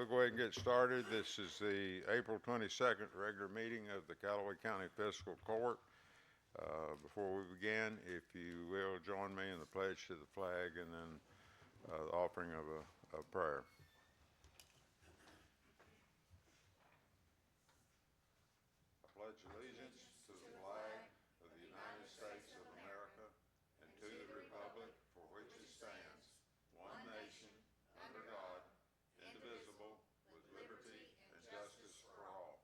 go ahead and get started. This is the April 22nd regular meeting of the Calloway County Fiscal Court. Before we begin, if you will, join me in the pledge to the flag and then the offering of a prayer. I pledge allegiance to the flag of the United States of America and to the republic for which it stands, one nation, under God, indivisible, with liberty and justice for all.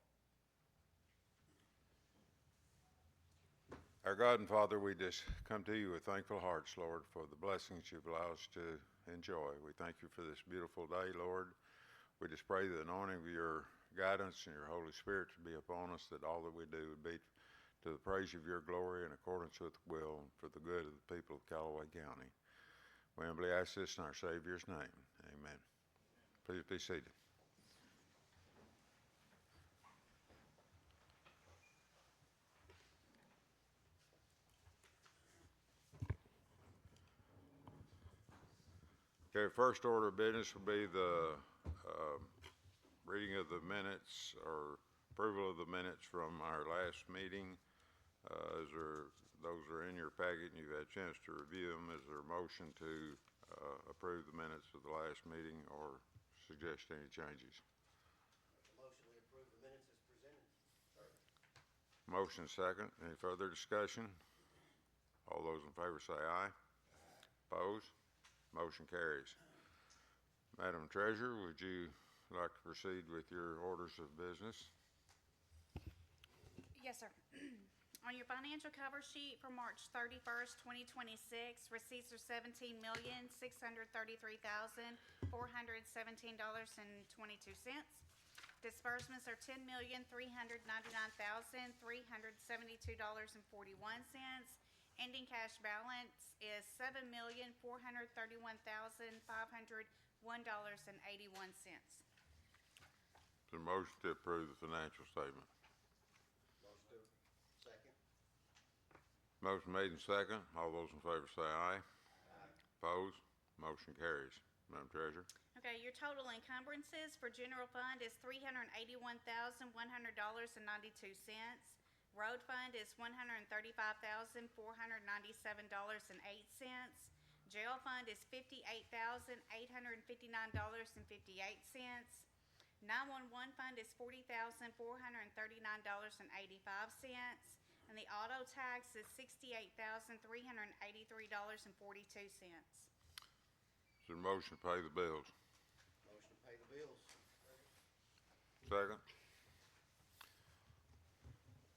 Our God and Father, we just come to you with thankful hearts, Lord, for the blessings you've allowed us to enjoy. We thank you for this beautiful day, Lord. We just pray the anointing of your guidance and your Holy Spirit to be upon us, that all that we do would be to the praise of your glory in accordance with the will and for the good of the people of Calloway County. We humbly ask this in our Savior's name. Amen. Please be seated. Okay, first order of business will be the reading of the minutes or approval of the minutes from our last meeting. Those are in your packet and you've had a chance to review them. Is there a motion to approve the minutes of the last meeting or suggest any changes? Motion we approve the minutes as presented. Motion second. Any further discussion? All those in favor say aye. Opposed? Motion carries. Madam Treasurer, would you like to proceed with your orders of business? Yes, sir. On your financial cover sheet for March 31st, 2026, receipts are $17,633,417.22. Disbursements are $10,399,372.41. Ending cash balance is $7,431,501.81. Is there a motion to approve the financial statement? Motion to second. Motion made and second. All those in favor say aye. Aye. Opposed? Motion carries. Madam Treasurer? Okay, your total encumbrances for general fund is $381,100.92. Road fund is $135,497.08. Jail fund is $58,859.58. 911 fund is $40,439.85. And the auto tax is $68,383.42. Is there a motion to pay the bills? Motion to pay the bills. Second.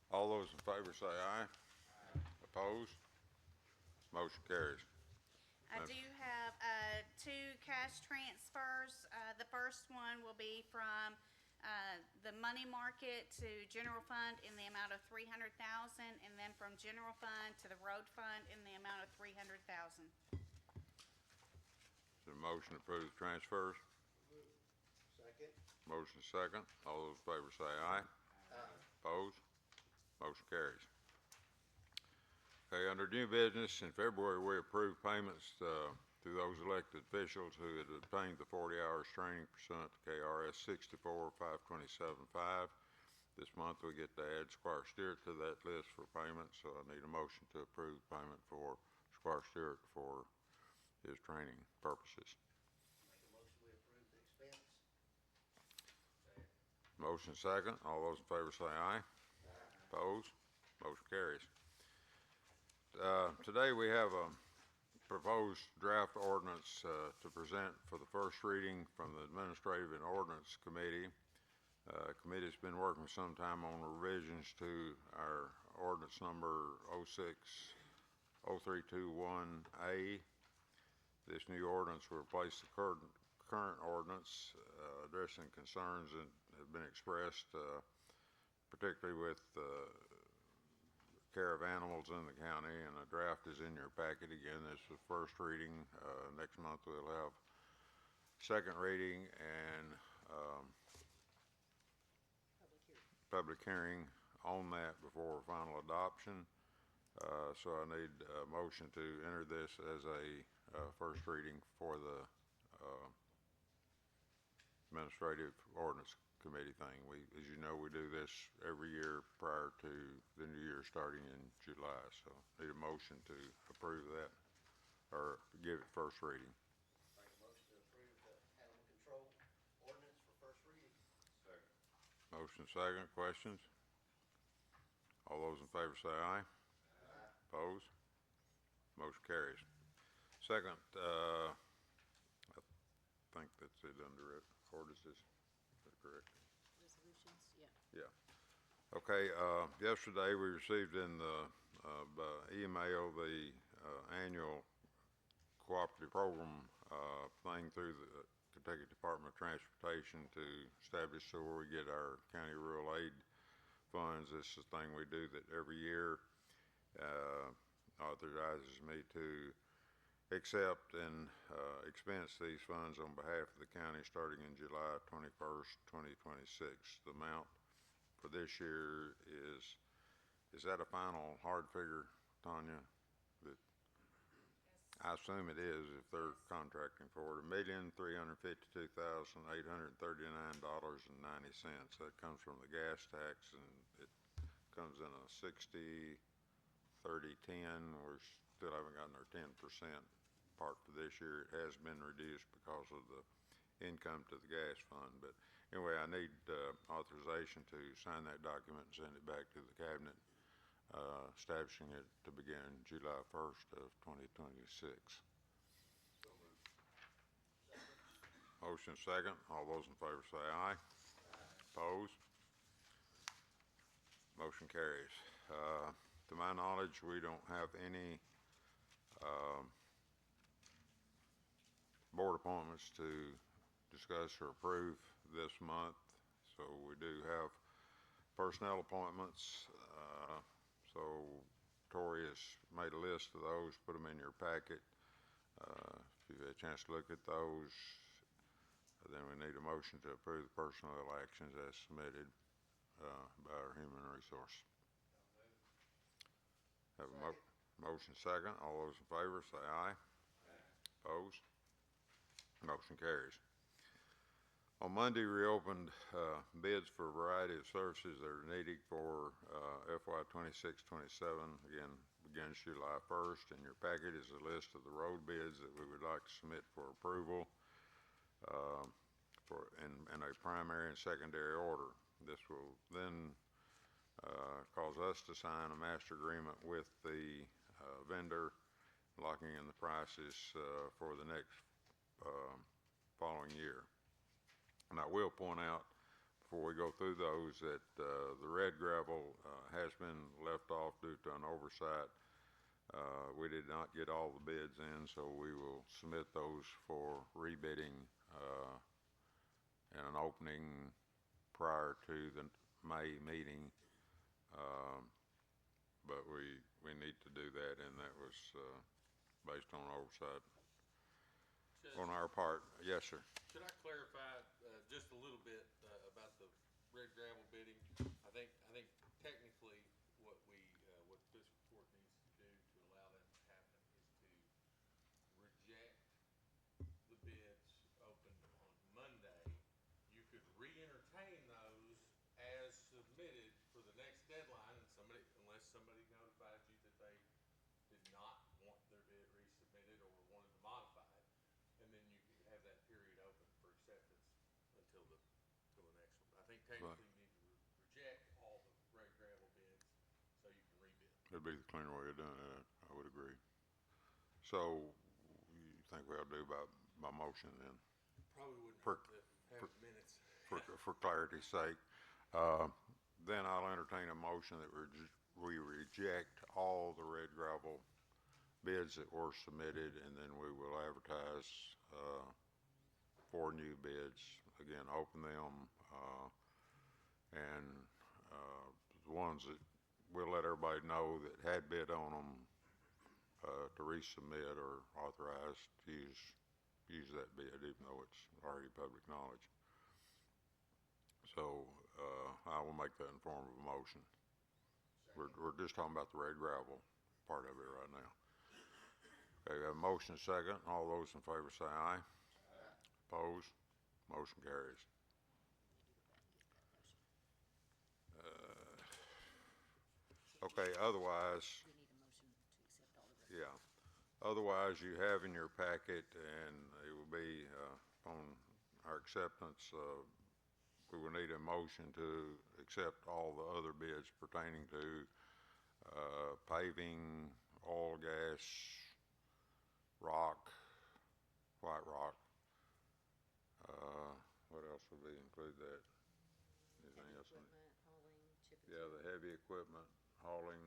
All those in favor say aye. Aye. Opposed? Motion carries. I do have two cash transfers. The first one will be from the money market to general fund in the amount of $300,000, and then from general fund to the road fund in the amount of $300,000. Is there a motion to approve the transfers? Second. Motion second. All those in favor say aye. Aye. Opposed? Motion carries. Okay, under new business, in February, we approved payments to those elected officials who had obtained the 40 hours training pursuant to KRS 64-5275. This month, we get to add Squire Stewart to that list for payment, so I need a motion to approve payment for Squire Stewart for his training purposes. Make a motion we approve the expense. Second. Motion second. All those in favor say aye. Opposed? Motion carries. Today we have a proposed draft ordinance to present for the first reading from the Administrative and Ordinance Committee. Committee's been working some time on revisions to our ordinance number 060321A. This new ordinance will replace the current ordinance addressing concerns that have been expressed particularly with care of animals in the county, and a draft is in your packet. Again, this is the first reading. Next month we'll have second reading and public hearing on that before final adoption. So I need a motion to enter this as a first reading for the administrative ordinance committee thing. As you know, we do this every year prior to the new year starting in July. So need a motion to approve that or give it first reading. Make a motion to approve the animal control ordinance for first reading. Second. Motion second, questions? All those in favor say aye. Aye. Opposed? Motion carries. Second, I think that's it under ordinances. Is that correct? Resolutions, yeah. Yeah. Okay, yesterday we received in the by email the annual cooperative program thing through the Kentucky Department of Transportation to establish so where we get our county rural aid funds. This is the thing we do that every year authorizes me to accept and expense these funds on behalf of the county starting in July 21st, 2026. The amount for this year is that a final hard figure, Tanya? That I assume it is if they're contracting for it. $1,352,839.90. That comes from the gas tax, and it comes in a 60, 30, 10. We still haven't gotten our 10% part for this year. It has been reduced because of the income to the gas fund. But anyway, I need authorization to sign that document and send it back to the cabinet, establishing it to begin July 1st of 2026. So moved. Motion second. All those in favor say aye. Opposed? Motion carries. To my knowledge, we don't have any board appointments to discuss or approve this month. So we do have personnel appointments. So Tori has made a list of those, put them in your packet. If you've had a chance to look at those, then we need a motion to approve the personnel actions as submitted by our human resource. Have a motion second. All those in favor say aye. Opposed? Motion carries. On Monday, we opened bids for a variety of services that are needed for FY 26-27. Again, begins July 1st. In your packet is a list of the road bids that we would like to submit for approval in a primary and secondary order. This will then cause us to sign a master agreement with the vendor, locking in the prices for the next following year. And I will point out before we go through those that the red gravel has been left off due to an oversight. We did not get all the bids in, so we will submit those for rebidding and an opening prior to the May meeting. But we need to do that, and that was based on oversight on our part. Yes, sir. Should I clarify just a little bit about the red gravel bidding? I think technically what fiscal court needs to do to allow that to happen is to reject the bids opened on Monday. You could re-entertain those as submitted for the next deadline, and unless somebody notified you that they did not want their bid resubmitted or wanted to modify it, and then you could have that period open for acceptance until the next one. I think technically you need to reject all the red gravel bids so you can rebid. That'd be the cleaner way of doing it. I would agree. So you think we ought to do by motion then? Probably wouldn't For- hurt to have minutes. For clarity's sake. Then I'll entertain a motion that we reject all the red gravel bids that were submitted, and then we will advertise 4 new bids. Again, open them, and the ones that we'll let everybody know that had bid on them to resubmit or authorized to use that bid, even though it's already public knowledge. So I will make that in form of a motion. We're just talking about the red gravel part of it right now. Okay, we have a motion second. All those in favor say aye. Opposed? Motion carries. Okay, otherwise, We need a motion to accept all the yeah. Otherwise, you have in your packet, and it will be on our acceptance, we will need a motion to accept all the other bids pertaining to paving, oil, gas, rock, white rock. What else would we include that? Anything heavy else? equipment, hauling, chip and Yeah, seal. the heavy equipment, hauling,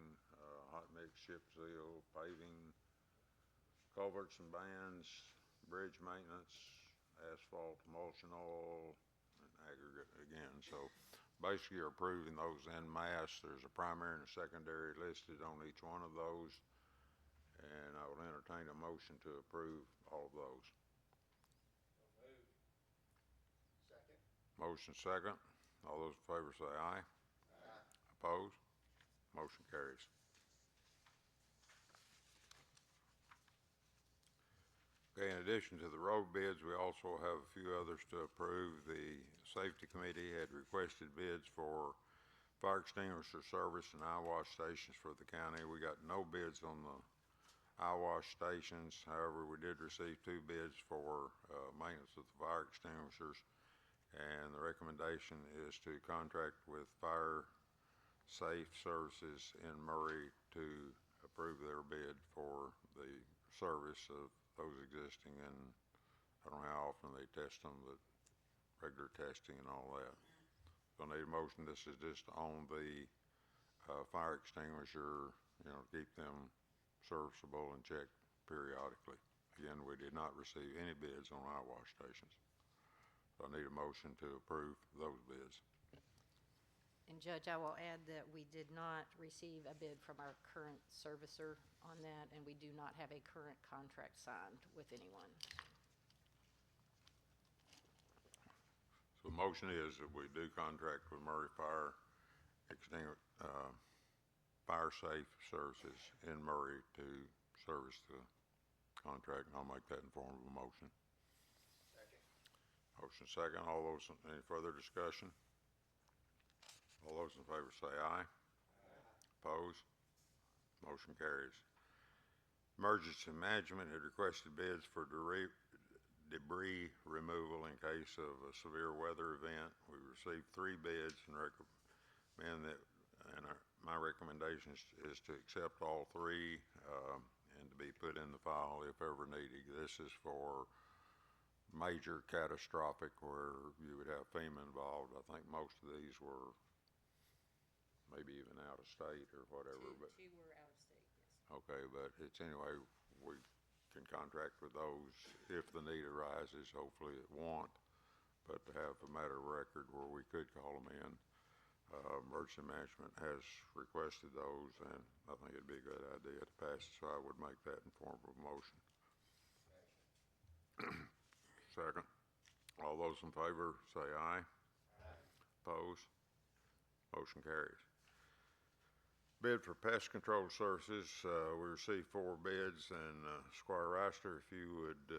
hot mix, chip seal, paving, culverts and bands, bridge maintenance, asphalt, emulsion oil, and aggregate again. So basically you're approving those en masse. There's a primary and a secondary listed on each one of those. And I will entertain a motion to approve all of those. Second. Motion second. All those in favor say aye. Aye. Opposed? Motion carries. Okay, in addition to the road bids, we also have a few others to approve. The Safety Committee had requested bids for fire extinguisher service and eye wash stations for the county. We got no bids on the eye wash stations. However, we did receive 2 bids for maintenance of the fire extinguishers. And the recommendation is to contract with Fire Safe Services in Murray to approve their bid for the service of those existing, and I don't know how often they test them, but regular testing and all that. So I need a motion. This is just on the fire extinguisher, keep them serviceable and checked periodically. Again, we did not receive any bids on eye wash stations. So I need a motion to approve those bids. And Judge, I will add that we did not receive a bid from our current servicer on that, and we do not have a current contract signed with anyone. So the motion is that we do contract with Murray Fire Fire Safe Services in Murray to service the contract, and I'll make that in form of a motion. Second. Motion second. All those, any further discussion? All those in favor say aye. Opposed? Motion carries. Emergency Management had requested bids for debris removal in case of a severe weather event. We received 3 bids and recommend that, and my recommendation is to accept all 3 and to be put in the file if ever needed. This is for major catastrophic where you would have FEMA involved. I think most of these were maybe even out of state or whatever. But Two were out of state, yes. okay, but it's anyway, we can contract with those if the need arises. Hopefully it won't, but to have a matter of record where we could call them in. Emergency Management has requested those, and I think it'd be a good idea to pass it, so I would make that in form of a motion. Second. All those in favor say aye. Aye. Opposed? Motion carries. Bid for pest control services, we received 4 bids, and Squire Reister, if you would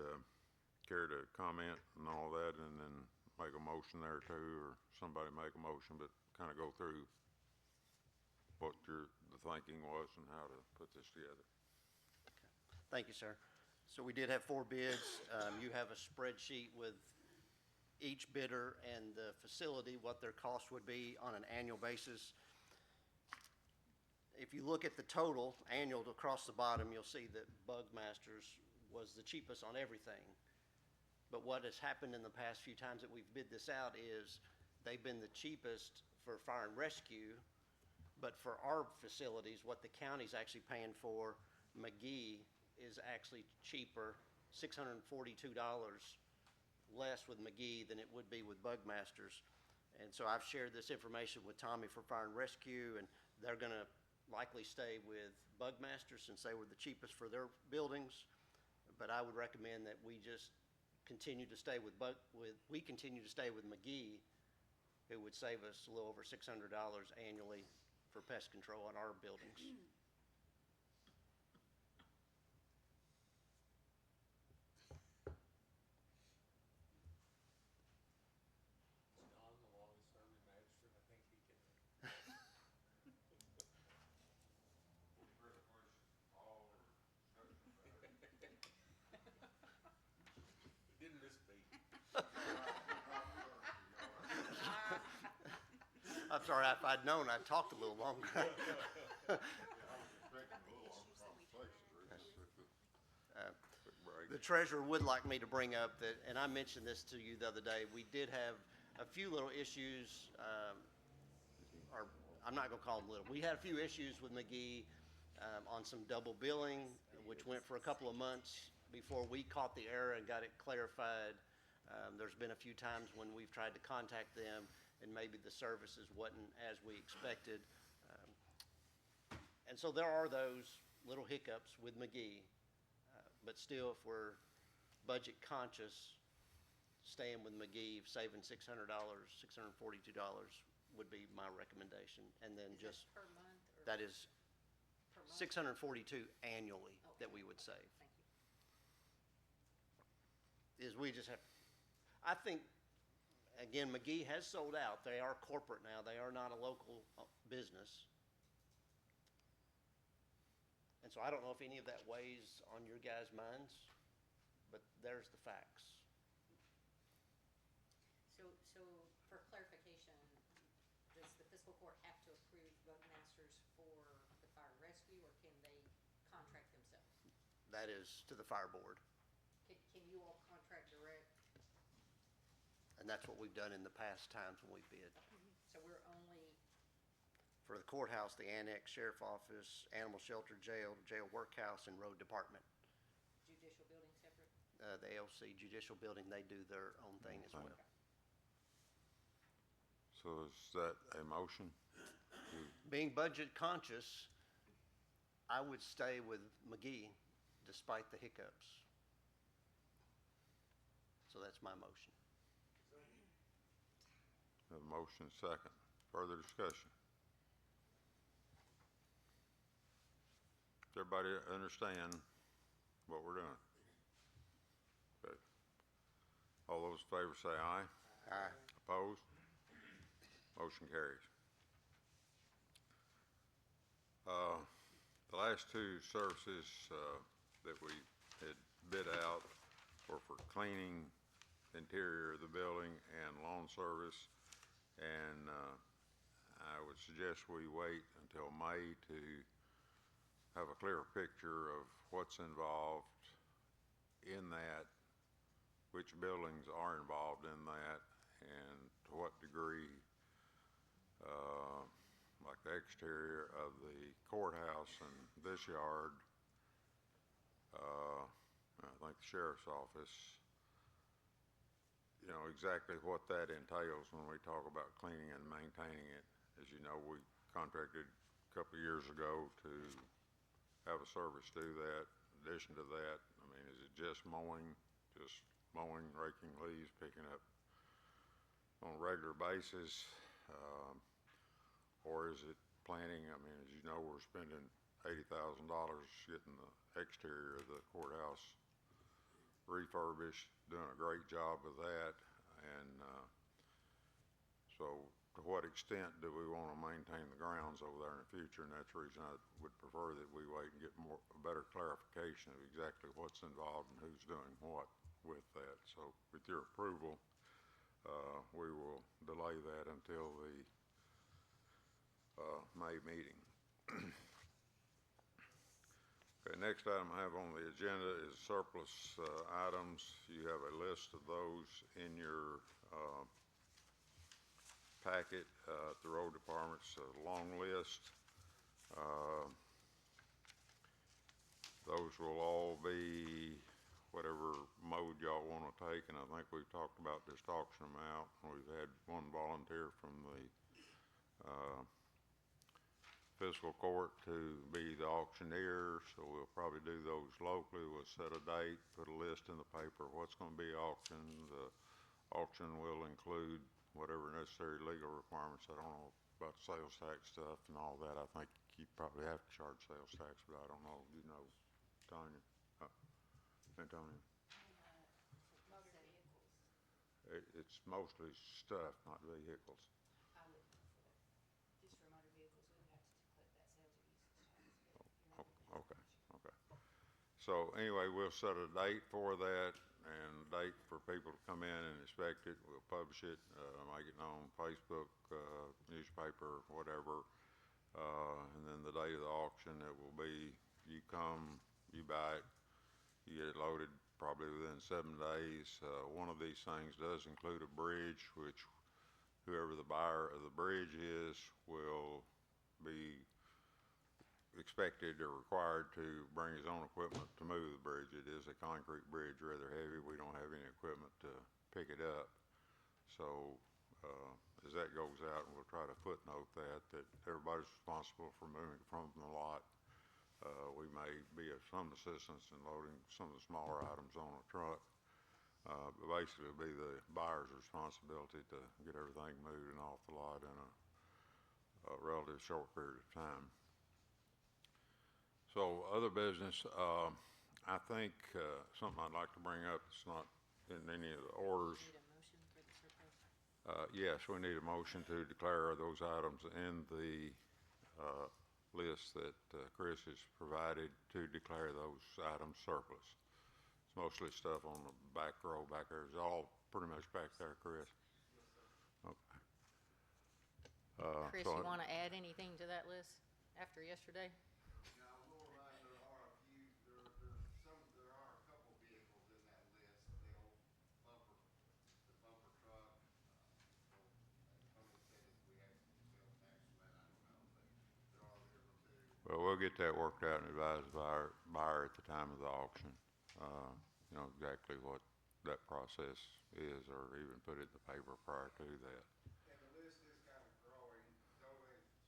care to comment and all that, and then make a motion there too, or somebody make a motion, but kind of go through what the thinking was and how to put this together. Thank you, sir. So we did have 4 bids. You have a spreadsheet with each bidder and the facility, what their cost would be on an annual basis. If you look at the total annual across the bottom, you'll see that Bugmasters was the cheapest on everything. But what has happened in the past few times that we've bid this out is they've been the cheapest for fire and rescue, but for our facilities, what the county's actually paying for, McGee is actually cheaper, $642 less with McGee than it would be with Bugmasters. And so I've shared this information with Tommy for fire and rescue, and they're gonna likely stay with Bugmasters since they were the cheapest for their buildings. But I would recommend that we just continue to stay with continue to stay with McGee, who would save us a little over $600 annually for pest control on our buildings. I'm sorry, if I'd known, I'd talked a little longer. The treasurer would like me to bring up that, and I mentioned this to you the other day, we did have a few little issues, or I'm not gonna call them little. We had a few issues with McGee on some double billing, which went for a couple of months before we caught the error and got it clarified. There's been a few times when we've tried to contact them and maybe the services wasn't as we expected. And so there are those little hiccups with McGee. But still, if we're budget conscious, staying with McGee, saving $600, $642 would be my recommendation. And then just, Per month or? that is per month? 642 annually that we would save. Thank you. Is we just have, I think, again, McGee has sold out. They are corporate now. They are not a local business. And so I don't know if any of that weighs on your guys' minds, but there's the facts. So for clarification, does the fiscal court have to approve Bugmasters for the fire and rescue, or can they contract themselves? That is to the fire board, Can you all contract direct? and that's what we've done in the past times when we bid. So we're only, For the courthouse, the annex, sheriff office, animal shelter, jail, jail workhouse, and road department. judicial building separate? The ALC judicial building, they do their own thing as well. So is that a motion? Being budget conscious, I would stay with McGee despite the hiccups. So that's my motion. Have a motion second. Further discussion? Does everybody understand what we're doing? Okay. All those in favor say aye. Aye. Opposed? Motion carries. The last two services that we had bid out were for cleaning interior of the building and lawn service. And I would suggest we wait until May to have a clearer picture of what's involved in that, which buildings are involved in that, and to what degree, like the exterior of the courthouse and this yard, I think the sheriff's office, you know, exactly what that entails when we talk about cleaning and maintaining it. As you know, we contracted a couple of years ago to have a service do that. In addition to that, I mean, is it just mowing, raking leaves, picking up on a regular basis? Or is it planting? I mean, as you know, we're spending $80,000 getting the exterior of the courthouse refurbished, doing a great job of that. And so to what extent do we want to maintain the grounds over there in the future? And that's the reason I would prefer that we wait and get a better clarification of exactly what's involved and who's doing what with that. So with your approval, we will delay that until the May meeting. Okay, next item I have on the agenda is surplus items. You have a list of those in your packet. The road department's a long list. Those will all be whatever mode y'all want to take, and I think we've talked about just auctioning them out. We've had one volunteer from the Fiscal Court to be the auctioneer, so we'll probably do those locally. We'll set a date, put a list in the paper, what's going to be auctioned. The auction will include whatever necessary legal requirements. I don't know about the sales tax stuff and all that. I think you probably have to charge sales tax, but I don't know. You know, Tanya? Antonia? Motor vehicles. It's mostly stuff, not vehicles. I would know for that. Just for motor vehicles, we would have to collect that sales or uses tax. But you're not gonna have Okay, to. okay. So anyway, we'll set a date for that. and date for people to come in and inspect it. We'll publish it, make it known, Facebook, newspaper, whatever. And then the day of the auction, it will be, you come, you buy it, you get it loaded probably within 7 days. One of these things does include a bridge, which whoever the buyer of the bridge is will be expected or required to bring his own equipment to move the bridge. It is a concrete bridge, rather heavy. We don't have any equipment to pick it up. So as that goes out, we'll try to footnote that everybody's responsible for moving it from the lot. We may be of some assistance in loading some of the smaller items on a truck. But basically it'll be the buyer's responsibility to get everything moved and off the lot in a relative short period of time. So other business, I think something I'd like to bring up that's not in any of the orders. Need a motion for the surplus? Yes, we need a motion to declare those items in the list that Chris has provided, to declare those items surplus. It's mostly stuff on the back row back there. It's all pretty much back there, Chris. Okay. Chris, so you want to add anything to that list after yesterday? Now, lower right, there are a few, there are a couple vehicles in that list, the old bumper, the bumper truck. Tony said if we had to build next to that, I don't know, but there are two. Well, we'll get that worked out and advise the buyer at the time of the auction. You know exactly what that process is, or even put it in the paper prior to that. And the list is kind of growing, it's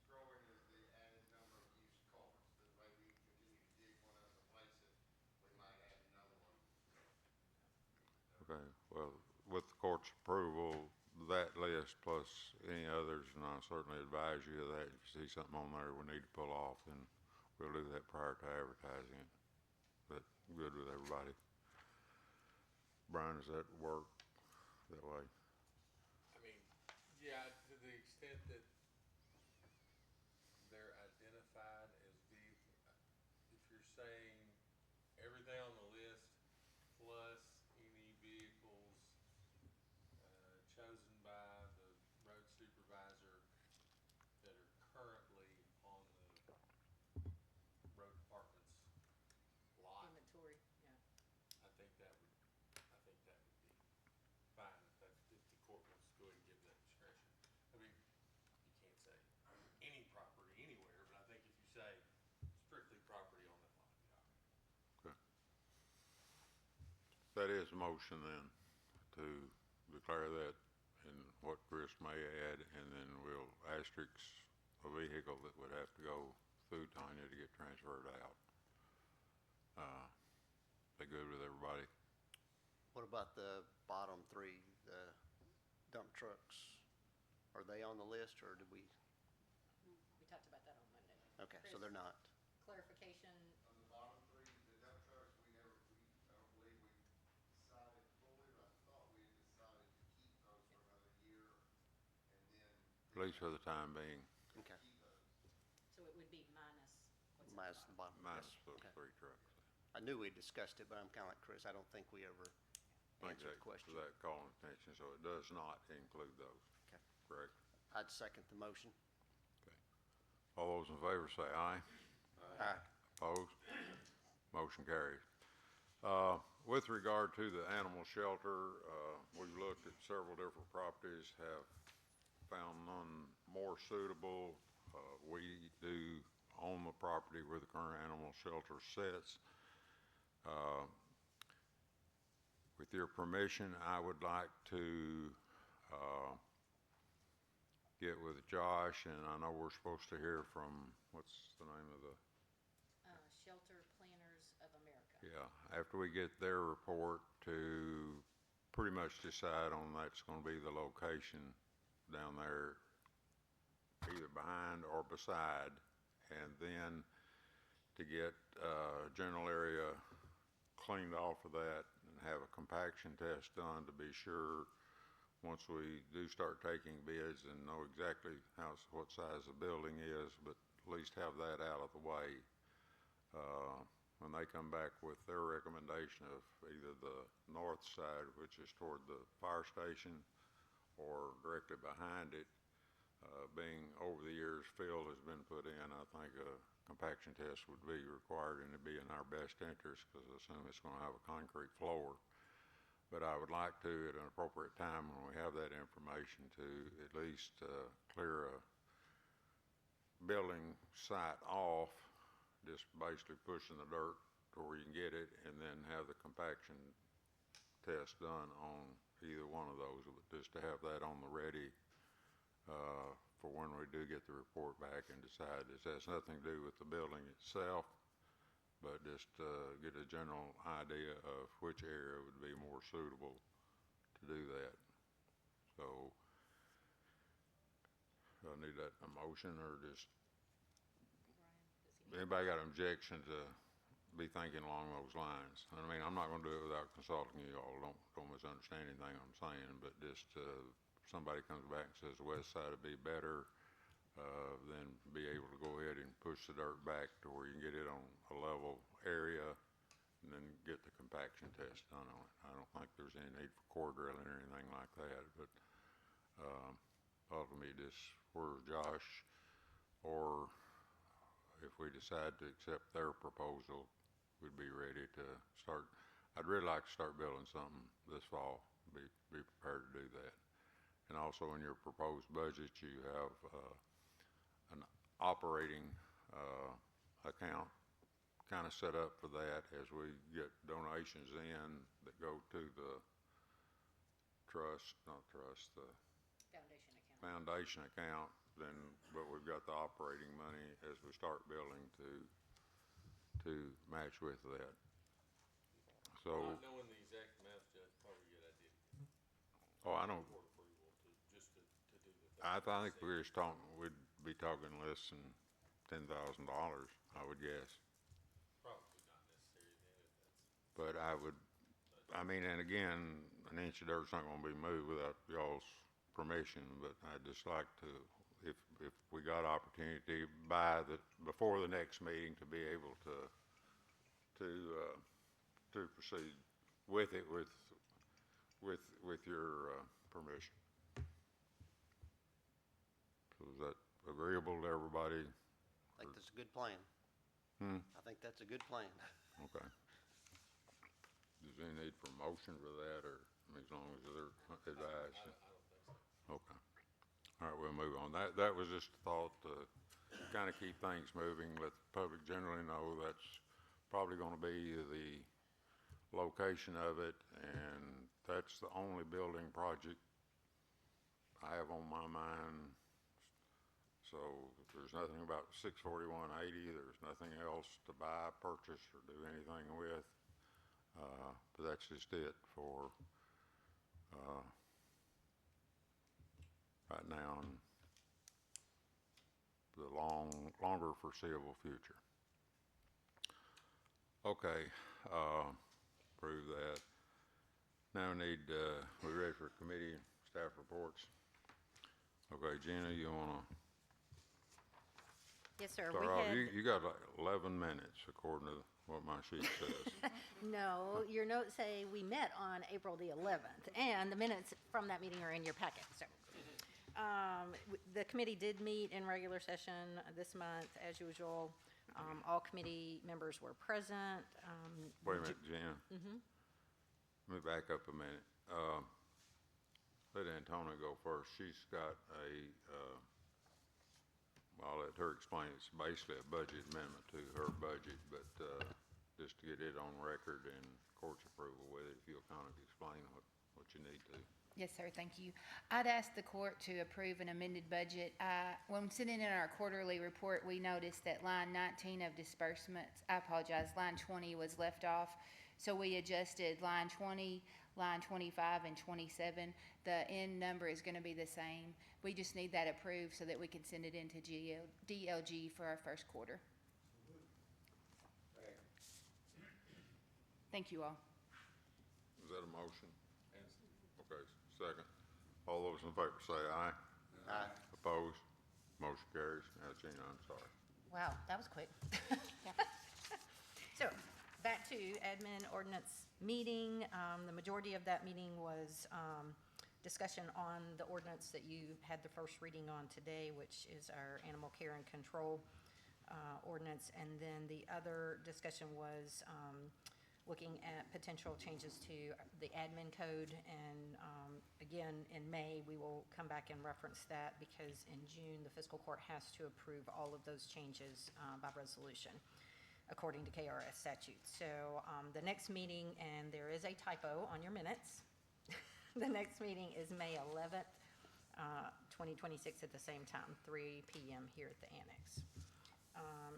growing as the added number of used cars. The way we continue to dig one up and replace it, we might add another one. Okay, well, with the court's approval, that list plus any others, and I certainly advise you of that. If you see something on there we need to pull off, then we'll do that prior to advertising it. But good with everybody? Brian, does that work that way? I mean, yeah, to the extent that they're identified as if you're saying everything on the list plus any vehicles chosen by the road supervisor that are currently on the road department's lot, Inventory, yeah. I think that would be fine if the court wants to go ahead and give that discretion. I mean, you can't say any property anywhere, but I think if you say strictly property on that lot, yeah. Okay. That is a motion then, to declare that, and what Chris may add, and then we'll asterisk a vehicle that would have to go through Tanya to get transferred out. They good with everybody? What about the bottom three, the dump trucks? Are they on the list, or did we? We talked about that on Monday. Okay, so they're not. Clarification, On the bottom three, the dump trucks, I don't believe we decided fully, but I thought we had decided to keep those for another year and then. At least for the time being, Okay. Keep those. so it would be minus what's at the Minus the bottom. bottom. minus Yes. those Okay. 3 trucks. I knew we discussed it, but I'm kinda like Chris. I don't think we ever I think answered the question. that calling attention, so it does not include those. Okay. Correct? I'd second the motion. Okay. All those in favor say aye. Aye. Opposed? Motion carries. With regard to the animal shelter, we've looked at several different properties, have found none more suitable. We do own the property where the current animal shelter sits. With your permission, I would like to get with Josh, and I know we're supposed to hear from, what's the name of the? Shelter Planners of America. Yeah, after we get their report, to pretty much decide on that's gonna be the location down there, either behind or beside, and then to get general area cleaned off of that and have a compaction test done to be sure, once we do start taking bids and know exactly what size the building is, but at least have that out of the way. when they come back with their recommendation of either the north side, which is toward the fire station, or directly behind it, being over the years fill has been put in, I think a compaction test would be required, and it'd be in our best interest, because I assume it's gonna have a concrete floor. But I would like to, at an appropriate time when we have that information, to at least clear a building site off, just basically pushing the dirt to where you can get it, and then have the compaction test done on either one of those, just to have that on the ready for when we do get the report back and decide. This has nothing to do with the building itself, but just get a general idea of which area would be more suitable to do that. So, I need that a motion, or just, anybody got an objection to be thinking along those lines? I mean, I'm not gonna do it without consulting you all, don't misunderstand anything I'm saying, but just, somebody comes back and says the west side would be better, then be able to go ahead and push the dirt back to where you can get it on a level area, and then get the compaction test done on it. I don't think there's any need for core drilling or anything like that, but ultimately, just where Josh, or if we decide to accept their proposal, we'd be ready to start. I'd really like to start building something this fall, be prepared to do that. And also in your proposed budget, you have an operating account kind of set up for that as we get donations in that go to the the foundation account, then, but we've got the operating money as we start building to match with that. So, Not knowing the exact amounts, Judge, probably a good idea to get I don't, court approval to do the. I think we'd be talking less than $10,000, I would guess. Probably not necessary then, if that's. But I mean, and again, an inch of dirt's not gonna be moved without y'all's permission, but I'd just like to, if we got opportunity before the next meeting, to be able to proceed with it with your permission. So is that agreeable to everybody? I think that's a good plan. I think that's a good plan. Okay. Is there any need for motion for that, or as long as they're advised? I don't think so. Okay. All right, we'll move on. That was just a thought to kind of keep things moving, let the public generally know that's probably gonna be the location of it, and that's the only building project I have on my mind. So there's nothing about 64180, there's nothing else to buy, purchase, or do anything with. But that's just it for right now and the longer foreseeable future. Okay, approve that. Now we ready for committee staff reports? Okay, Gina, you wanna Yes, sir. start We off? had, You got like 11 minutes according to what my sheet says. no, your notes say we met on April the 11th, and the minutes from that meeting are in your packet, so. The committee did meet in regular session this month, as usual. All committee members were present. Wait a minute, Gina. Let me back up a minute. Let Antonia go first. She's got I'll let her explain. It's basically a budget amendment to her budget, but just to get it on record and court's approval with it, if you'll kind of explain what you need to. Yes, sir, thank you. I'd ask the court to approve an amended budget. When sitting in our quarterly report, we noticed that line 19 of disbursements, I apologize, line 20 was left off. So we adjusted line 20, line 25, and 27. The end number is gonna be the same. We just need that approved so that we can send it into DLG for our first quarter. Thank you all. Is that a motion? Okay, second. All those in favor say aye. Aye. Opposed? Motion carries. Now, Gina, I'm sorry. Wow, that was quick. So, back to admin ordinance meeting. The majority of that meeting was discussion on the ordinance that you had the first reading on today, which is our animal care and control ordinance. And then the other discussion was looking at potential changes to the admin code. And again, in May, we will come back and reference that because in June, the fiscal court has to approve all of those changes by resolution, according to KRS statutes. So the next meeting, and there is a typo on your minutes, the next meeting is May 11th, 2026 at the same time, 3 p.m. here at the Annex.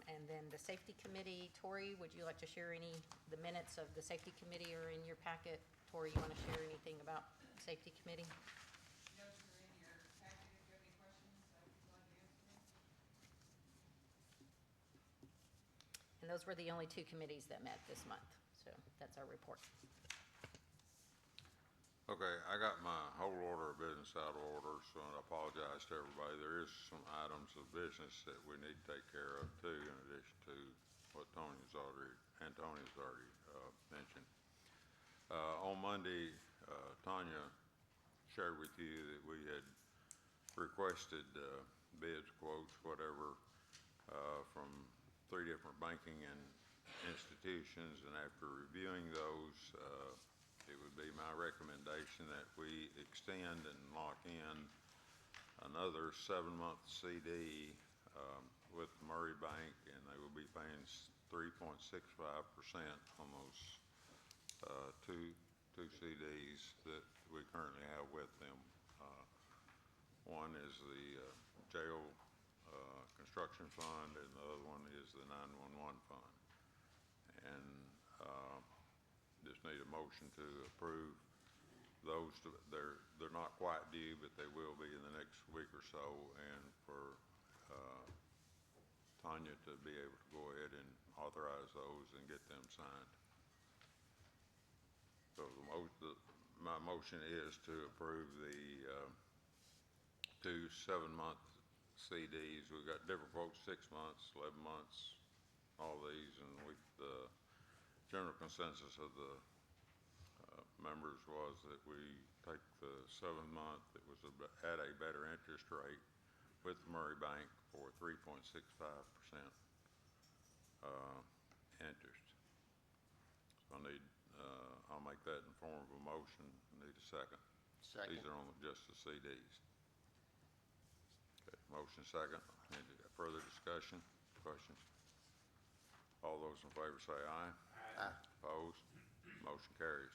And then the Safety Committee, Tori, would you like to share the minutes of the Safety Committee are in your packet? Tori, you want to share anything about Safety Committee? Notes are in your packet. If you have any questions, I'd be glad to answer them. And those were the only two committees that met this month. So that's our report. Okay, I got my whole order of business out of order, so I apologize to everybody. There is some items of business that we need to take care of too, in addition to what Antonio's already mentioned. On Monday, Tanya shared with you that we had requested bids, quotes, whatever, from 3 different banking and institutions, and after reviewing those, it would be my recommendation that we extend and lock in another 7-month CD with Murray Bank, and they will be paying 3.65% on those two CDs that we currently have with them. One is the jail construction fund, and the other one is the 911 fund. And just need a motion to approve those. They're not quite due, but they will be in the next week or so, and for Tanya to be able to go ahead and authorize those and get them signed. So my motion is to approve the 2 7-month CDs. We've got different quotes, 6 months, 11 months, all these, and the general consensus of the members was that we take the 7-month that was at a better interest rate with Murray Bank for 3.65% interest. So I'll make that in form of a motion. I need a second. Second. These are on just the CDs. Okay, motion second. Any further discussion, questions? All those in favor say aye. Aye. Opposed? Motion carries.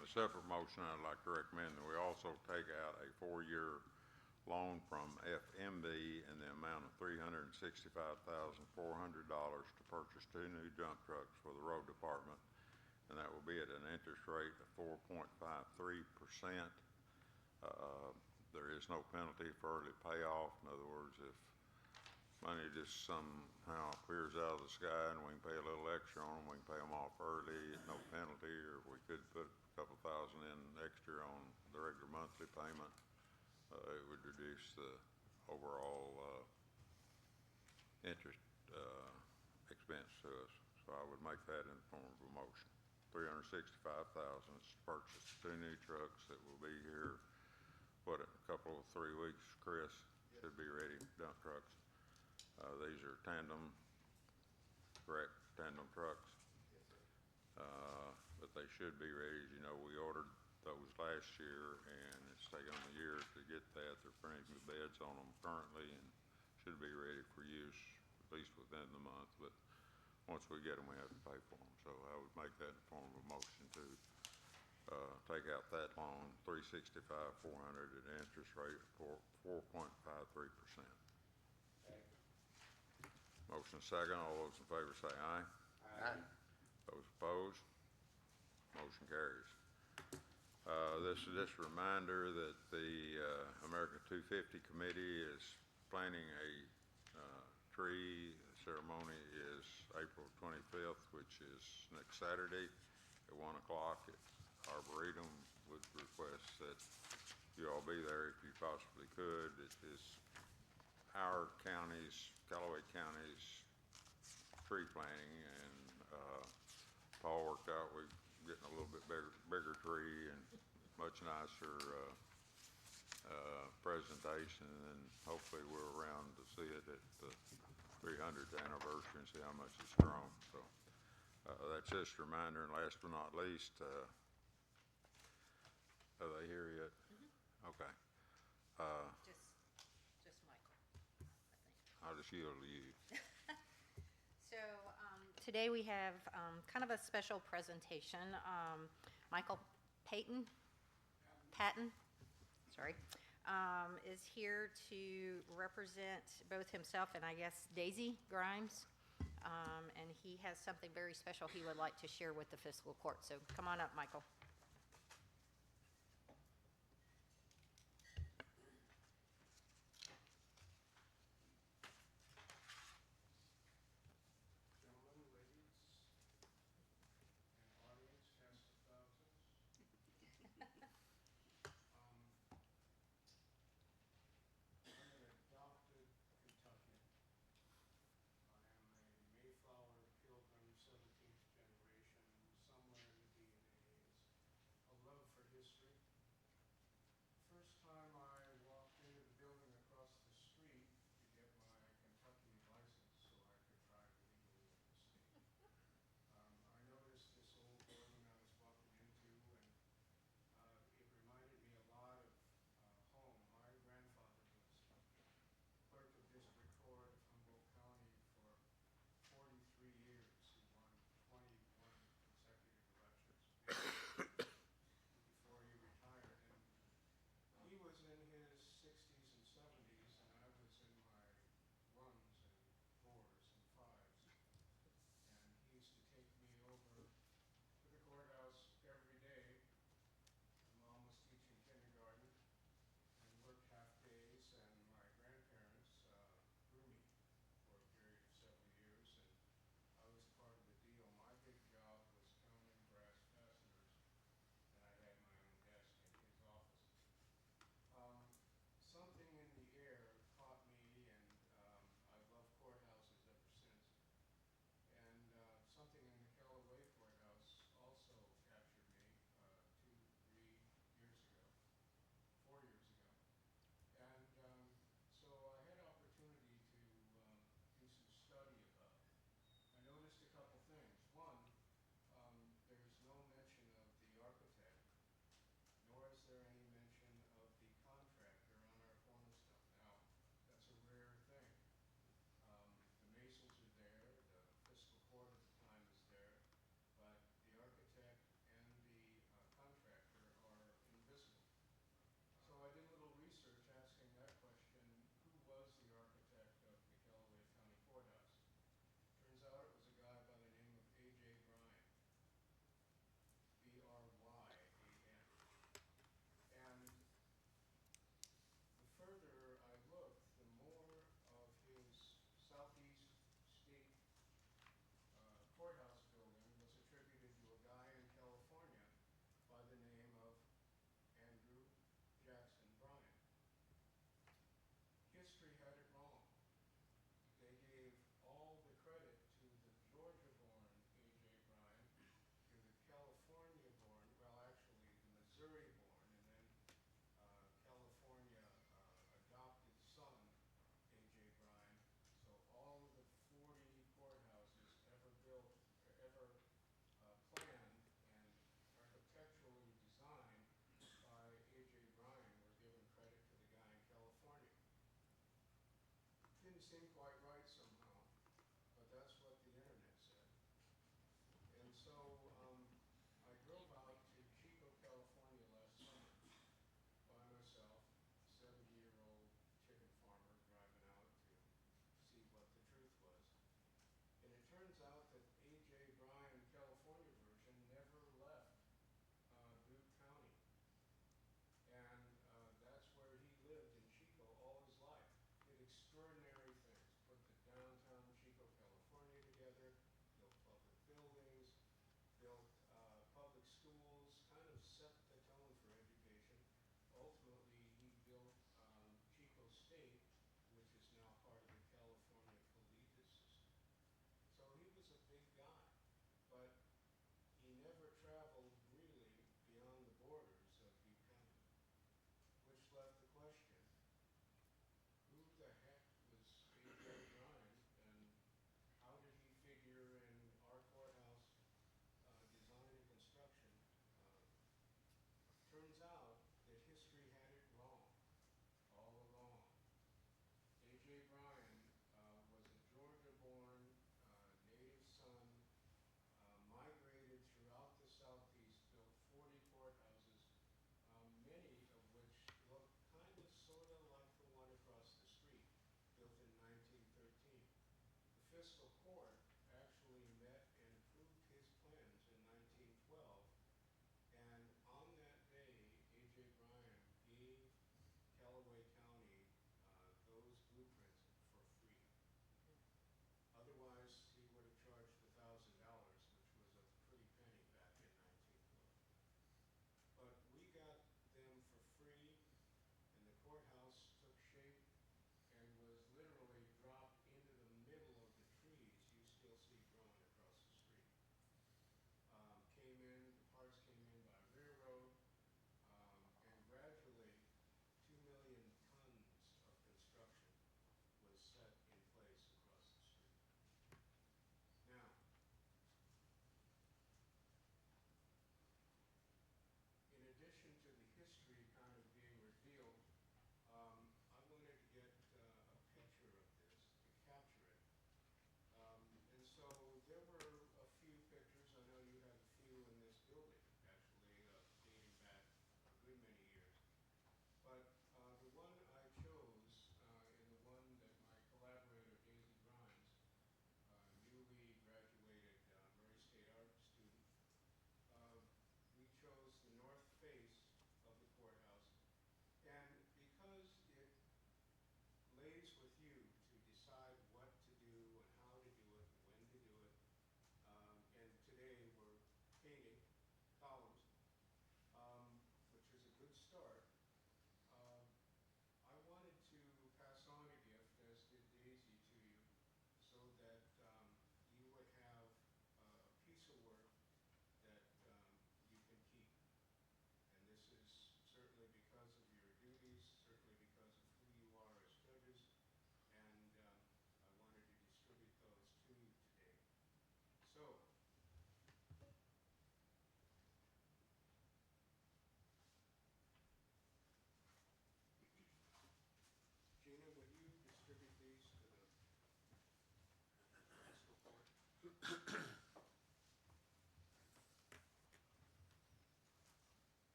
A separate motion, I'd like to recommend that we also take out a 4-year loan from FMB in the amount of $365,400 to purchase 2 new dump trucks for the road department, and that will be at an interest rate of 4.53%. There is no penalty for early payoff. In other words, if money just somehow appears out of the sky and we can pay a little extra on them, we can pay them off early at no penalty, or we could put a couple thousand in extra on the regular monthly payment. It would reduce the overall interest expense to us. So I would make that in the form of a motion. $365,000 to purchase 2 new trucks that will be here, in a couple of 3 weeks, Chris? Should be ready, dump trucks. These are tandem, correct, tandem trucks? But they should be ready. As you know, we ordered those last year, and it's taken them a year to get that. They're printing the beds on them currently and should be ready for use at least within the month. But once we get them, we have to pay for them. So I would make that in the form of a motion to take out that loan, $365,400 at an interest rate of 4.53%. Motion second. All those in favor say aye. Aye. Those opposed? Motion carries. This is just a reminder that the America 250 Committee is planning a tree ceremony is April 25th, which is next Saturday at 1 o'clock at Arboretum. Would request that you all be there if you possibly could. It is our county's, Calloway County's tree planting, and Paul worked out, we getting a little bit bigger tree and much nicer, presentation, and hopefully we're around to see it at the 300th anniversary and see how much it's grown. So, that's just a reminder, and last but not least, are they here yet? Okay. Just Michael, I think. I'll just yield to you. So, today we have, kind of a special presentation. Michael Patton, sorry, is here to represent both himself and I guess Daisy Grimes. And he has something very special he would like to share with the fiscal court. So come on up, Michael. Gentlemen, ladies, and audience, tens of thousands. I'm an adopted Kentuckian. I am a Mayflower Pilgrim 17th generation. Somewhere in the DNA is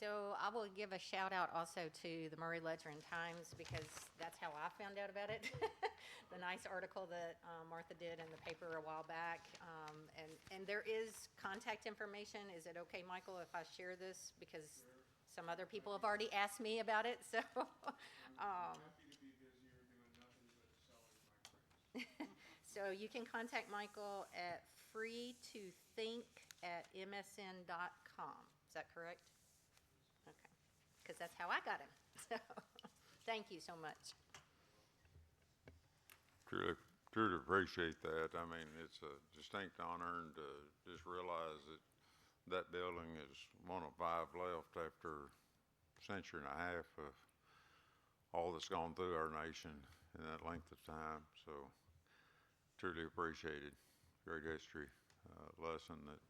So I will give a shout out also to the Murray Ledger and Times because that's how I found out about it. The nice article that Martha did in the paper a while back. And there is contact information. Is it okay, Michael, if I share this? Because some other people have already asked me about it, so. Happy to be busy or doing nothing but selling my prints. So you can contact Michael at freetothink@msn.com. Is that correct? Okay, because that's how I got him. So, thank you so much. Truly appreciate that. I mean, it's a distinct honor and to just realize that that building is one of 5 left after a century and a half of all that's gone through our nation in that length of time. So truly appreciated. Great history lesson that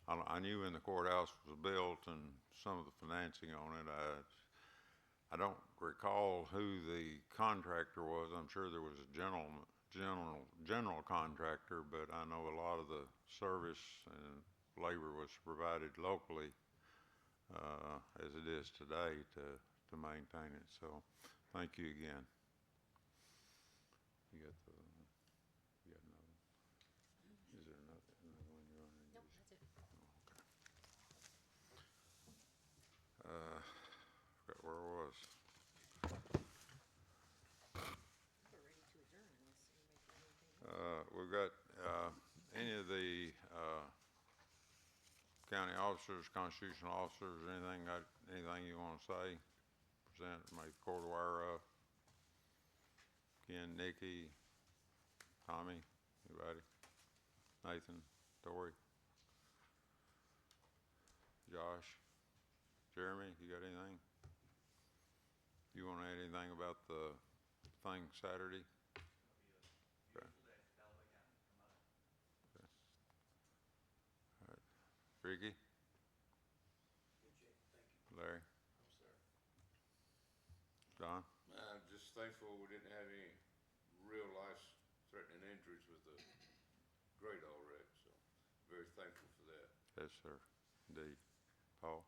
I knew when the courthouse was built and some of the financing on it. I don't recall who the contractor was. I'm sure there was a general contractor, but I know a lot of the service and labor was provided locally, as it is today to maintain it. So thank you again. You got another? Is there another one you're on? Nope, that's it. Forgot where I was. We're ready to adjourn unless anybody has anything. We've got, any of the, county officers, constitutional officers, anything you wanna say? Present, make the court aware of? Ken, Nikki, Tommy, anybody? Nathan, Tori? Josh? Jeremy, you got anything? You wanna add anything about the thing Saturday? Okay. Okay. All right. Ricky? Larry? Don? I'm just thankful we didn't have any real life-threatening injuries with the great all wreck, so very thankful for that. Yes, sir. Indeed. Paul?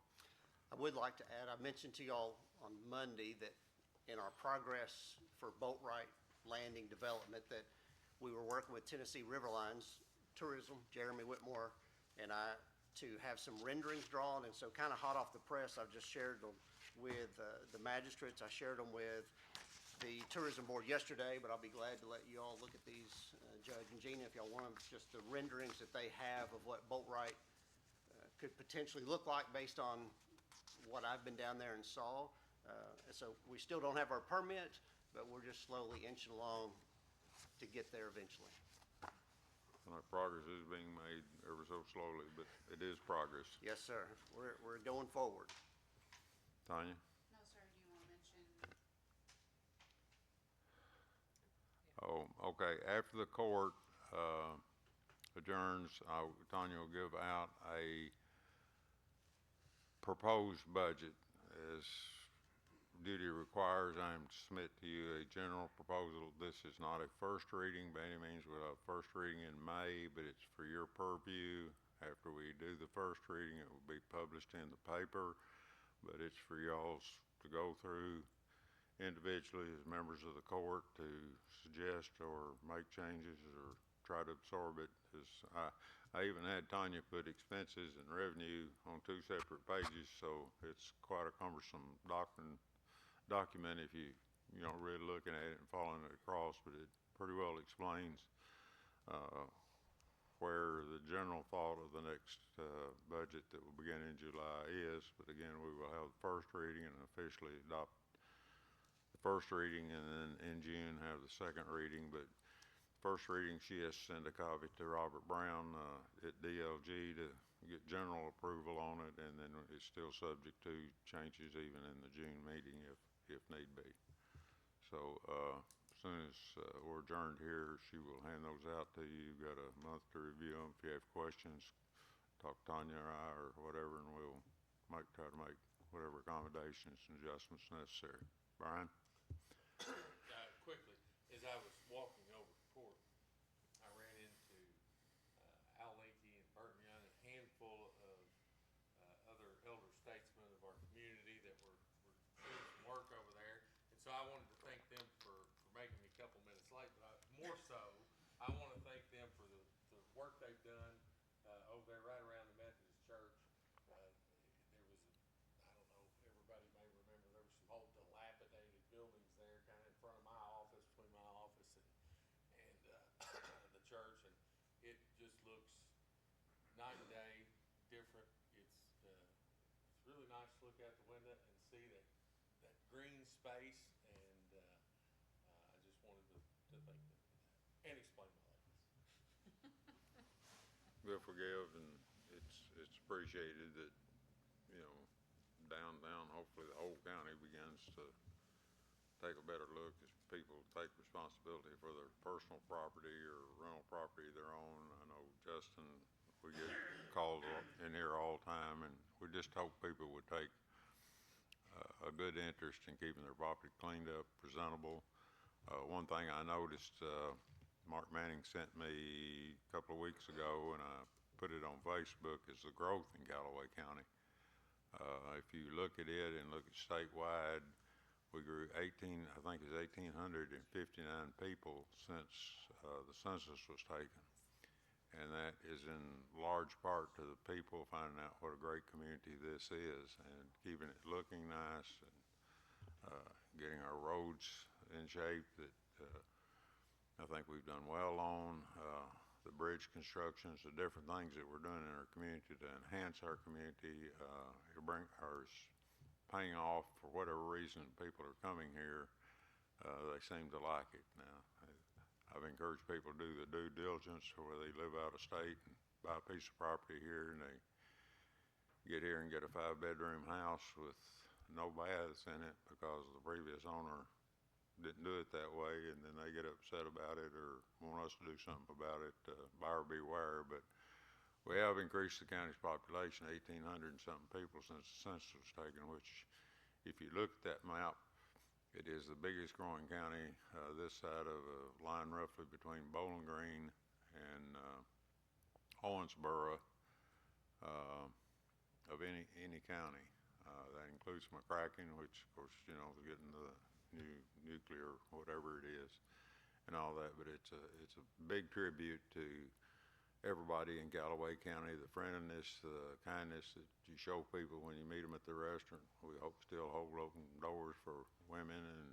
I would like to add, I mentioned to y'all on Monday that in our progress for Boatwright Landing development, that we were working with Tennessee Riverlines Tourism, Jeremy Whitmore, and I, to have some renderings drawn, and so kind of hot off the press, I've just shared them with the magistrates. I shared them with the tourism board yesterday, but I'll be glad to let you all look at these, Judge and Gina, if y'all want them, just the renderings that they have of what Boatwright could potentially look like based on what I've been down there and saw. So we still don't have our permit, but we're just slowly inching along to get there eventually. Progress is being made ever so slowly, but it is progress. Yes, sir. We're going forward. Tanya? No, sir, do you want to mention? Oh, okay. After the court adjourns, Tanya will give out a proposed budget. As duty requires, I am to submit to you a general proposal. This is not a first reading by any means. We'll have first reading in May, but it's for your purview. After we do the first reading, it will be published in the paper, but it's for y'all to go through individually as members of the court to suggest or make changes or try to absorb it. I even had Tanya put expenses and revenue on 2 separate pages, so it's quite a cumbersome document if you know, really looking at it and following it across, but it pretty well explains where the general thought of the next budget that will begin in July is. But again, we will have the first reading and officially adopt the first reading, and then in June have the second reading. But first reading, she has to send a copy to Robert Brown at DLG to get general approval on it, and then it's still subject to changes even in the June meeting if need be. So as soon as we're adjourned here, she will hand those out to you. You've got a month to review them. If you have questions, talk to Tanya or I or whatever, and we'll try to make whatever accommodations and adjustments necessary. Brian? Quickly, as I was walking over to court, I ran into Al Linky and Burton Young, and a handful of other elder statesmen of our community. look out the window and see that green space, and, I just wanted to thank them for that, and explain my lateness. We'll forgive, and it's appreciated that, you know, down, hopefully the whole county begins to take a better look as people take responsibility for their personal property or rental property of their own. I know Justin, we get called in here all the time, and we just hope people would take a good interest in keeping their property cleaned up, presentable. One thing I noticed, Mark Manning sent me a couple of weeks ago, and I put it on Facebook, is the growth in Calloway County. If you look at it and look at statewide, we grew I think it's 1,859 people since the census was taken. And that is in large part to the people finding out what a great community this is and keeping it looking nice and getting our roads in shape that I think we've done well on. The bridge constructions, the different things that we're doing in our community to enhance our community, is paying off for whatever reason people are coming here. They seem to like it now. I've encouraged people to do the due diligence where they live out of state and buy a piece of property here, and they get here and get a 5-bedroom house with no baths in it because the previous owner didn't do it that way, and then they get upset about it or want us to do something about it. Buyer beware. But we have increased the county's population 1,800 and something people since the census was taken, which, if you look at that map, it is the biggest growing county this side of a line roughly between Bowling Green and Owensboro of any county. That includes McCracken, which, of course, you know, is getting the new nuclear, whatever it is, and all that. But it's a big tribute to everybody in Callaway County, the friendliness, the kindness that you show people when you meet them at the restaurant. We hope still hold open doors for women and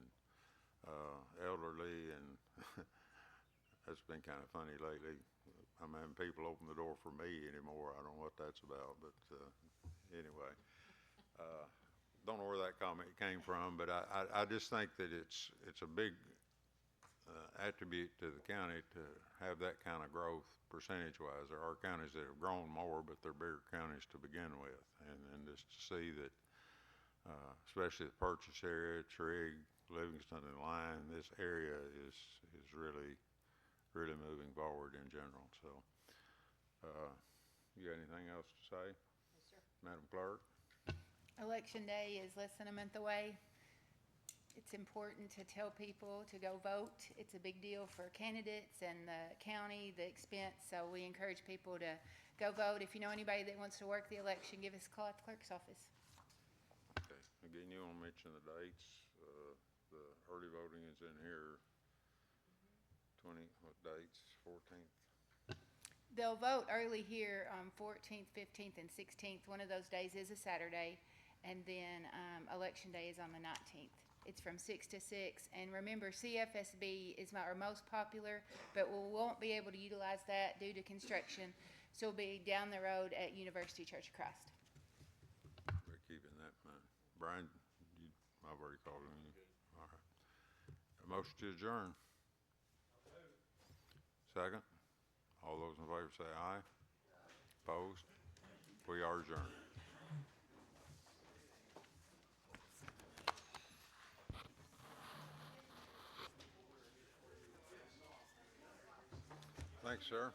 elderly, and that's been kind of funny lately. I'm having people open the door for me anymore. I don't know what that's about, but anyway. Don't know where that comment came from, but I just think that it's a big attribute to the county to have that kind of growth percentage-wise. There are counties that have grown more, but they're bigger counties to begin with. And just to see that, especially the purchase area, Trigg, Livingston, and Lyon, this area is really, really moving forward in general. So, you got anything else to say? Yes, sir. Madam Clerk? Election day is less than a month away. It's important to tell people to go vote. It's a big deal for candidates and the county, the expense, so we encourage people to go vote. If you know anybody that wants to work the election, give us a call at the clerk's office. Okay, again, you want to mention the dates? The early voting is in here. 20, what dates? 14th? They'll vote early here on 14th, 15th, and 16th. One of those days is a Saturday, and then Election Day is on the 19th. It's from 6 to 6, and remember, CFSB is our most popular, but we won't be able to utilize that due to construction, so it'll be down the road at University Church of Christ. We're keeping that in mind. Brian, I've already called on you. All right. A motion to adjourn. Second. All those in favor say aye. Opposed? We are adjourned. Thanks, sir.